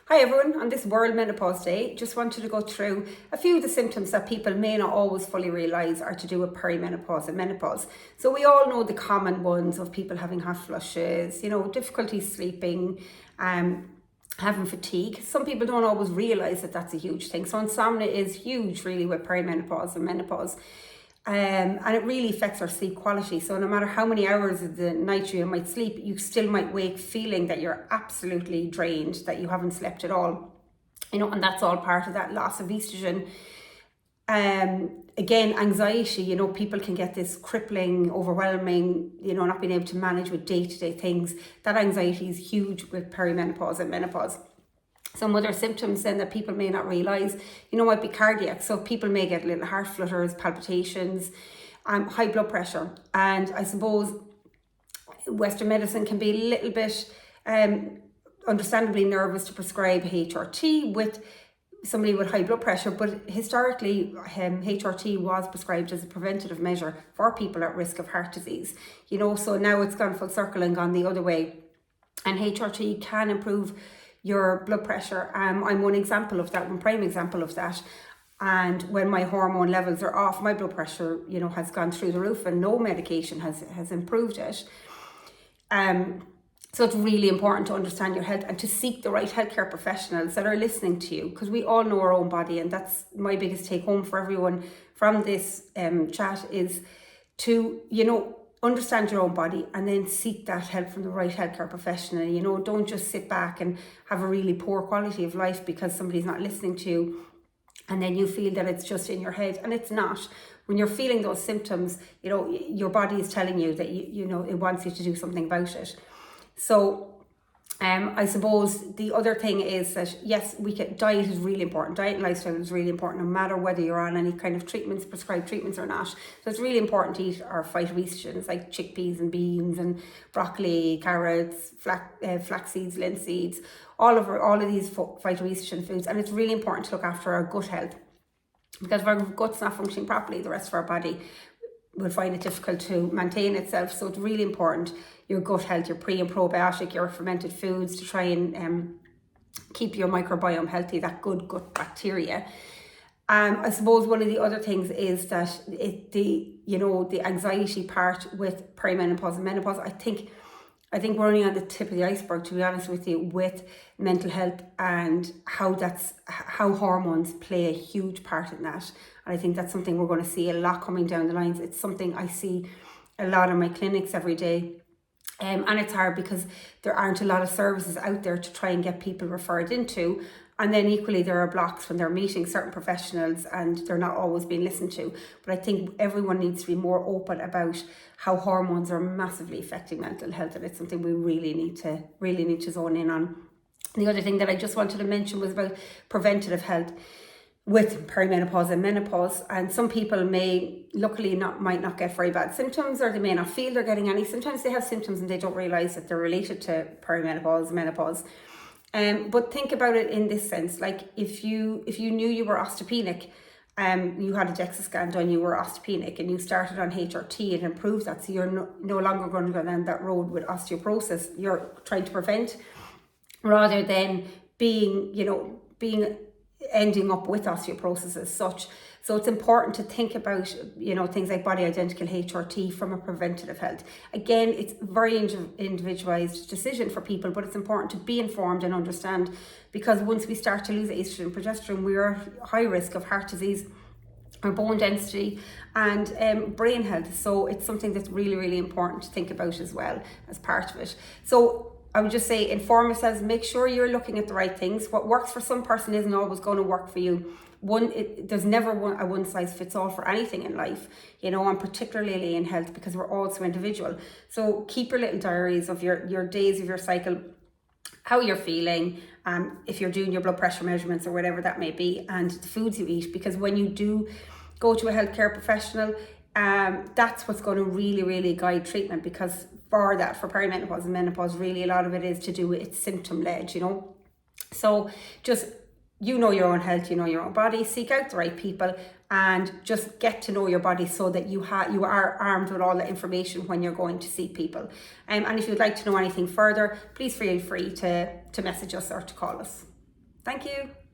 Hi everyone, on this World Menopause Day, just wanted to go through a few of the symptoms that people may not always fully realise are to do with perimenopause and menopause. So we all know the common ones of people having hot flushes, difficulty sleeping, having fatigue. Some people don't always realise that that's a huge thing. So insomnia is huge really with perimenopause and menopause. And it really affects our sleep quality. So no matter how many hours of the night you might sleep, you still might wake feeling that you're absolutely drained, that you haven't slept at all. And that's all part of that loss of estrogen. Again, anxiety, people can get this crippling, overwhelming, not being able to manage with day-to-day things. That anxiety is huge with perimenopause and menopause. Some other symptoms then that people may not realise, might be cardiac. So people may get little heart flutters, palpitations, high blood pressure. And I suppose Western medicine can be a little bit understandably nervous to prescribe HRT with somebody with high blood pressure, but historically HRT was prescribed as a preventative measure for people at risk of heart disease. So now it's gone full circle and gone the other way. And HRT can improve your blood pressure. I'm one example of that, one prime example of that. And when my hormone levels are off, my blood pressure, has gone through the roof, and no medication has improved it. So it's really important to understand your health and to seek the right healthcare professionals that are listening to you, because we all know our own body. And that's my biggest take home for everyone from this chat is to, understand your own body and then seek that help from the right healthcare professional. Don't just sit back and have a really poor quality of life because somebody's not listening to you, and then you feel that it's just in your head, and it's not. When you're feeling those symptoms, your body is telling you that it wants you to do something about it. So I suppose the other thing is that, yes, diet is really important. Diet and lifestyle is really important, no matter whether you're on any kind of treatments, prescribed treatments or not. So it's really important to eat our phytoestrogens like chickpeas and beans and broccoli, carrots, flax seeds, linseeds, all of these phytoestrogen foods. And it's really important to look after our gut health, because if our gut's not functioning properly, the rest of our body will find it difficult to maintain itself. So it's really important, your gut health, your pre and probiotic, your fermented foods, to try and keep your microbiome healthy, that good gut bacteria. I suppose one of the other things is that the anxiety part with perimenopause and menopause, I think we're only on the tip of the iceberg, to be honest with you, with mental health and how hormones play a huge part in that. And I think that's something we're going to see a lot coming down the lines. It's something I see a lot in my clinics every day. And it's hard because there aren't a lot of services out there to try and get people referred into. And then equally, there are blocks when they're meeting certain professionals and they're not always being listened to. But I think everyone needs to be more open about how hormones are massively affecting mental health, and it's something we really need to zone in on. The other thing that I just wanted to mention was about preventative health with perimenopause and menopause. And some people might not get very bad symptoms, or they may not feel they're getting any. Sometimes they have symptoms and they don't realise that they're related to perimenopause, menopause. But think about it in this sense, like if you knew you were osteopenic, you had a DEXA scan done, you were osteopenic, and you started on HRT, it improved that. So you're no longer going to go down that road with osteoporosis. You're trying to prevent, rather than ending up with osteoporosis as such. So it's important to think about, things like body identical HRT from a preventative health. Again, it's a very individualized decision for people, but it's important to be informed and understand, because once we start to lose estrogen and progesterone, we're at high risk of heart disease, or bone density, and brain health. So it's something that's really, really important to think about as well as part of it. So I would just say, inform yourselves, make sure you're looking at the right things. What works for some person isn't always going to work for you. There's never a one size fits all for anything in life, and particularly in health, because we're all so individual. So keep your little diaries of your days of your cycle, how you're feeling, if you're doing your blood pressure measurements or whatever that may be, and the foods you eat, because when you do go to a healthcare professional, that's what's going to really, really guide treatment, because for perimenopause and menopause, really a lot of it is to do with it's symptom led, So just, your own health, your own body, seek out the right people, and just get to know your body so that you are armed with all the information when you're going to see people. And if you'd like to know anything further, please feel free to message us or to call us. Thank you.